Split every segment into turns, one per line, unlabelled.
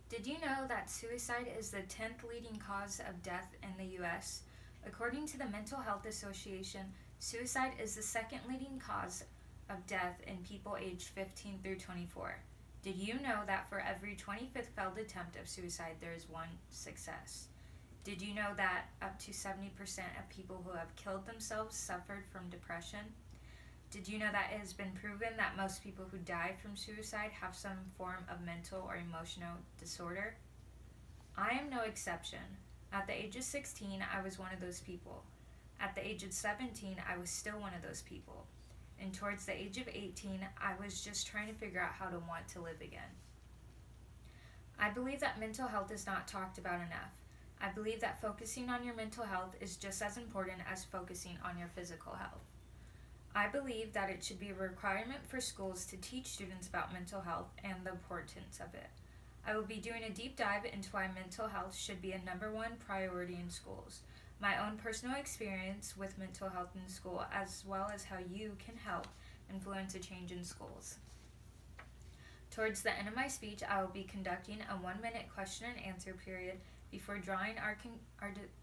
Did you know that suicide is the 10th leading cause of death in the US? According to the Mental Health Association, suicide is the second leading cause of death in people aged 15 through 24. Did you know that for every 25th failed attempt of suicide, there is one success? Did you know that up to 70% of people who have killed themselves suffered from depression? Did you know that it has been proven that most people who die from suicide have some form of mental or emotional disorder? I am no exception. At the age of 16, I was one of those people. At the age of 17, I was still one of those people. And towards the age of 18, I was just trying to figure out how to want to live again. I believe that mental health is not talked about enough. I believe that focusing on your mental health is just as important as focusing on your physical health. I believe that it should be a requirement for schools to teach students about mental health and the importance of it. I will be doing a deep dive into why mental health should be a number one priority in schools, my own personal experience with mental health in school, as well as how you can help influence a change in schools. Towards the end of my speech, I will be conducting a 1-minute question and answer period before drawing our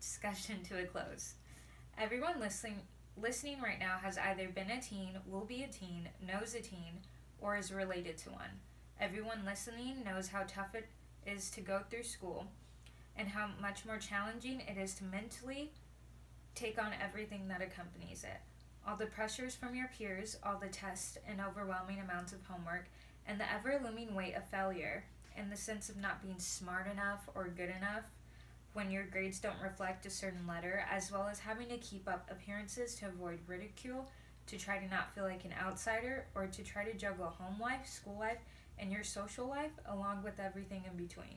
discussion to a close. Everyone listening right now has either been a teen, will be a teen, knows a teen, or is related to one. Everyone listening knows how tough it is to go through school and how much more challenging it is to mentally take on everything that accompanies it. All the pressures from your peers, all the tests and overwhelming amounts of homework, and the ever-looming weight of failure, and the sense of not being smart enough or good enough when your grades don't reflect a certain letter, as well as having to keep up appearances to avoid ridicule, to try to not feel like an outsider, or to try to juggle home life, school life, and your social life, along with everything in between.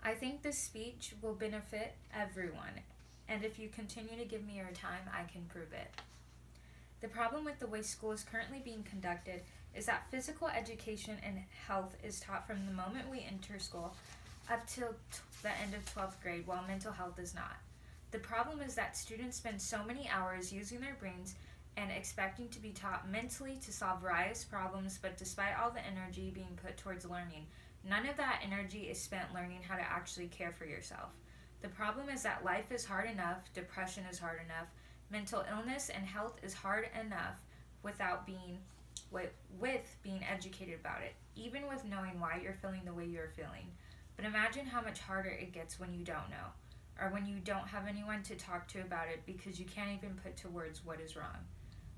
I think this speech will benefit everyone, and if you continue to give me your time, I can prove it. The problem with the way school is currently being conducted is that physical education and health is taught from the moment we enter school up till the end of 12th grade, while mental health is not. The problem is that students spend so many hours using their brains and expecting to be taught mentally to solve various problems, but despite all the energy being put towards learning, none of that energy is spent learning how to actually care for yourself. The problem is that life is hard enough, depression is hard enough, mental illness and health is hard enough without being being educated about it, even with knowing why you're feeling the way you're feeling. But imagine how much harder it gets when you don't know, or when you don't have anyone to talk to about it because you can't even put to words what is wrong.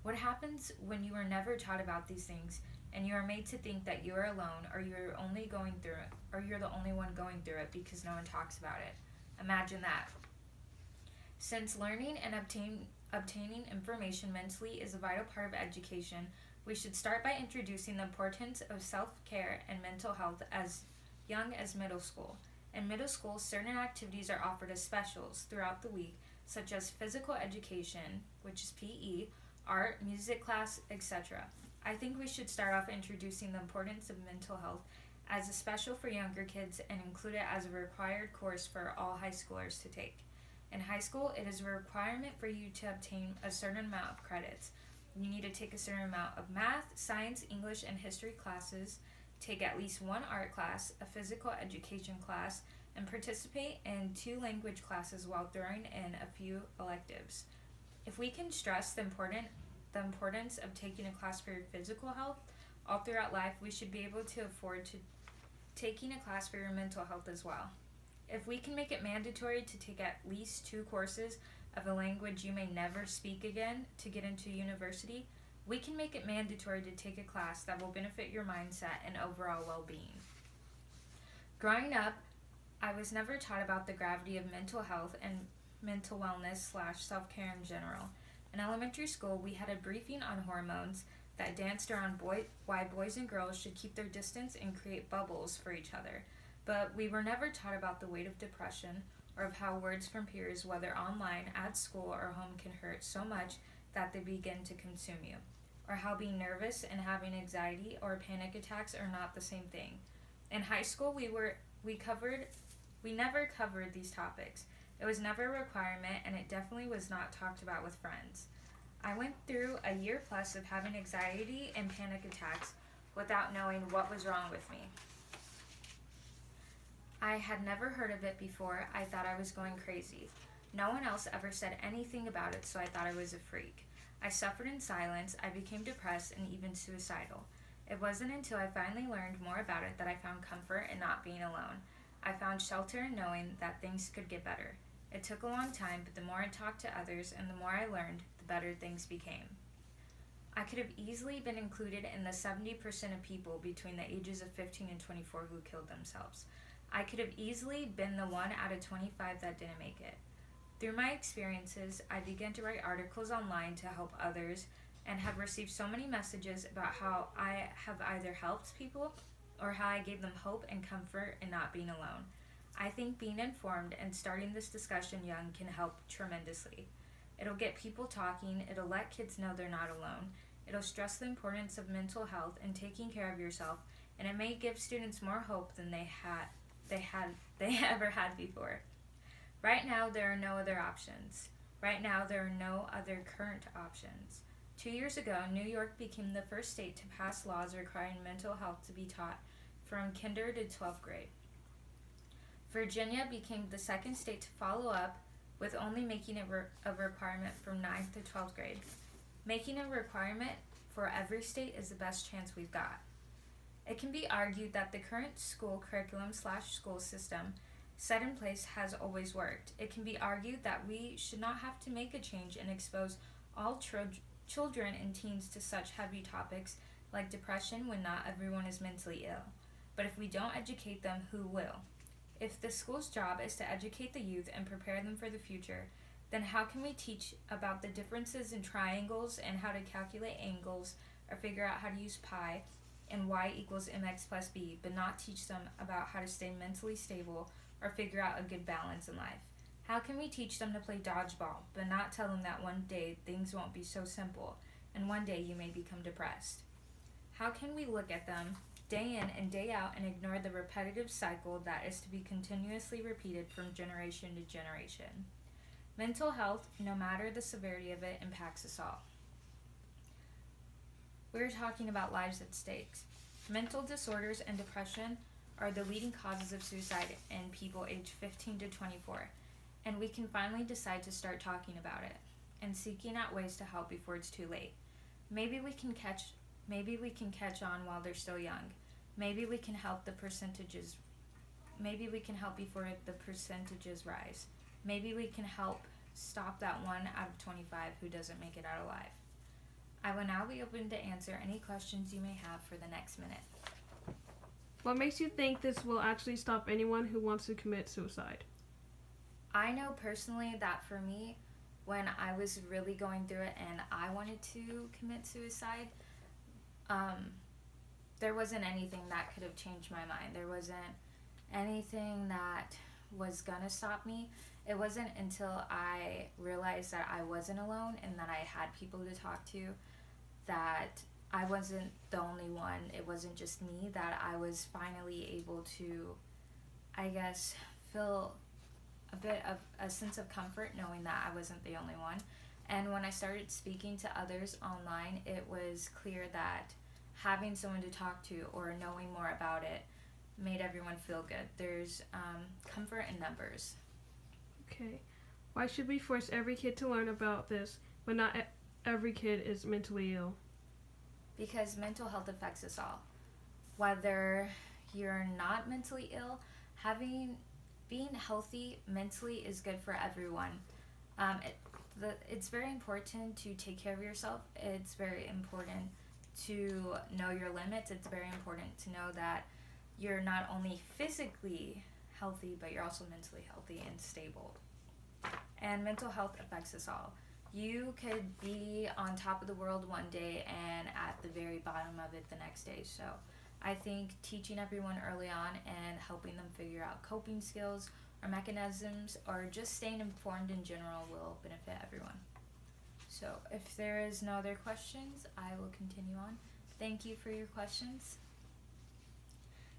What happens when you are never taught about these things and you are made to think that you are alone, or you're only going through it, or you're the only one going through it because no one talks about it? Imagine that. Since learning and obtaining information mentally is a vital part of education, we should start by introducing the importance of self-care and mental health as young as middle school. In middle school, certain activities are offered as specials throughout the week, such as physical education, which is PE, art, music class, etc. I think we should start off introducing the importance of mental health as a special for younger kids and include it as a required course for all high schoolers to take. In high school, it is a requirement for you to obtain a certain amount of credits. You need to take a certain amount of math, science, English, and history classes, take at least one art class, a physical education class, and participate in 2 language classes while throwing in a few electives. If we can stress the importance of taking a class for your physical health all throughout life, we should be able to afford to taking a class for your mental health as well. If we can make it mandatory to take at least 2 courses of a language you may never speak again to get into university, we can make it mandatory to take a class that will benefit your mindset and overall well-being. Growing up, I was never taught about the gravity of mental health and mental wellness / self-care in general. In elementary school, we had a briefing on hormones that danced around why boys and girls should keep their distance and create bubbles for each other. But we were never taught about the weight of depression, or of how words from peers, whether online, at school, or home, can hurt so much that they begin to consume you, or how being nervous and having anxiety or panic attacks are not the same thing. In high school, we never covered these topics. It was never a requirement, and it definitely was not talked about with friends. I went through a year plus of having anxiety and panic attacks without knowing what was wrong with me. I had never heard of it before. I thought I was going crazy. No one else ever said anything about it, so I thought I was a freak. I suffered in silence, I became depressed and even suicidal. It wasn't until I finally learned more about it that I found comfort in not being alone. I found shelter in knowing that things could get better. It took a long time, but the more I talked to others and the more I learned, the better things became. I could have easily been included in the 70% of people between the ages of 15 and 24 who killed themselves. I could have easily been the 1 out of 25 that didn't make it. Through my experiences, I began to write articles online to help others and have received so many messages about how I have either helped people or how I gave them hope and comfort in not being alone. I think being informed and starting this discussion young can help tremendously. It'll get people talking, it'll let kids know they're not alone, it'll stress the importance of mental health and taking care of yourself, and it may give students more hope than they ever had before. Right now, there are no other options. Right now, there are no other current options. 2 years ago, New York became the first state to pass laws requiring mental health to be taught from kinder to 12th grade. Virginia became the second state to follow up with only making it a requirement from 9th to 12th grade. Making a requirement for every state is the best chance we've got. It can be argued that the current school curriculum/school system set in place has always worked. It can be argued that we should not have to make a change and expose all children and teens to such heavy topics like depression when not everyone is mentally ill. But if we don't educate them, who will? If the school's job is to educate the youth and prepare them for the future, then how can we teach about the differences in triangles and how to calculate angles or figure out how to use pi and y equals mx plus b, but not teach them about how to stay mentally stable or figure out a good balance in life? How can we teach them to play dodgeball, but not tell them that one day things won't be so simple, and one day you may become depressed? How can we look at them day in and day out and ignore the repetitive cycle that is to be continuously repeated from generation to generation? Mental health, no matter the severity of it, impacts us all. We're talking about lives at stake. Mental disorders and depression are the leading causes of suicide in people aged 15 to 24, and we can finally decide to start talking about it and seeking out ways to help before it's too late. Maybe we can catch on while they're still young. Maybe we can help before the percentages rise. Maybe we can help stop that 1 out of 25 who doesn't make it out alive. I will now be open to answer any questions you may have for the next minute.
What makes you think this will actually stop anyone who wants to commit suicide?
I know personally that for me, when I was really going through it and I wanted to commit suicide, there wasn't anything that could have changed my mind. There wasn't anything that was gonna stop me. It wasn't until I realized that I wasn't alone and that I had people to talk to, that I wasn't the only one. It wasn't just me, that I was finally able to, I guess, feel a bit of a sense of comfort knowing that I wasn't the only one. And when I started speaking to others online, it was clear that having someone to talk to or knowing more about it made everyone feel good. There's comfort in numbers.
Okay. Why should we force every kid to learn about this when not every kid is mentally ill?
Because mental health affects us all. Whether you're not mentally ill, being healthy mentally is good for everyone. It's very important to take care of yourself. It's very important to know your limits. It's very important to know that you're not only physically healthy, but you're also mentally healthy and stable. And mental health affects us all. You could be on top of the world one day and at the very bottom of it the next day. So I think teaching everyone early on and helping them figure out coping skills or mechanisms or just staying informed in general will benefit everyone. So if there is no other questions, I will continue on. Thank you for your questions.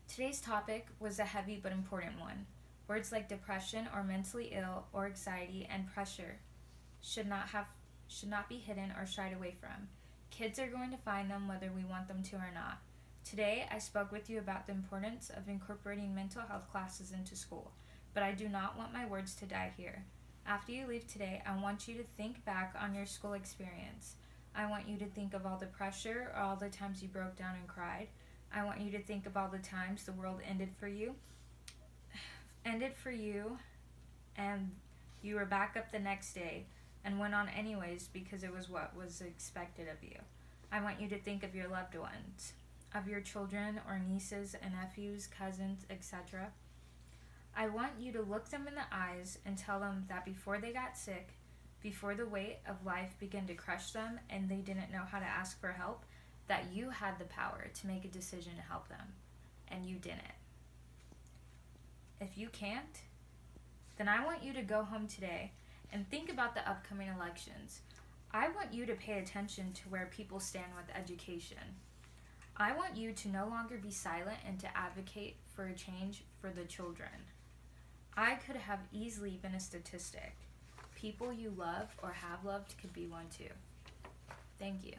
Today's topic was a heavy but important one. Words like depression or mentally ill or anxiety and pressure should not be hidden or shied away from. Kids are going to find them whether we want them to or not. Today, I spoke with you about the importance of incorporating mental health classes into school, but I do not want my words to die here. After you leave today, I want you to think back on your school experience. I want you to think of all the pressure, all the times you broke down and cried. I want you to think of all the times the world ended for you, and you were back up the next day and went on anyways because it was what was expected of you. I want you to think of your loved ones, of your children or nieces and nephews, cousins, etc. I want you to look them in the eyes and tell them that before they got sick, before the weight of life began to crush them and they didn't know how to ask for help, that you had the power to make a decision to help them, and you didn't. If you can't, then I want you to go home today and think about the upcoming elections. I want you to pay attention to where people stand with education. I want you to no longer be silent and to advocate for a change for the children. I could have easily been a statistic. People you love or have loved could be one too. Thank you.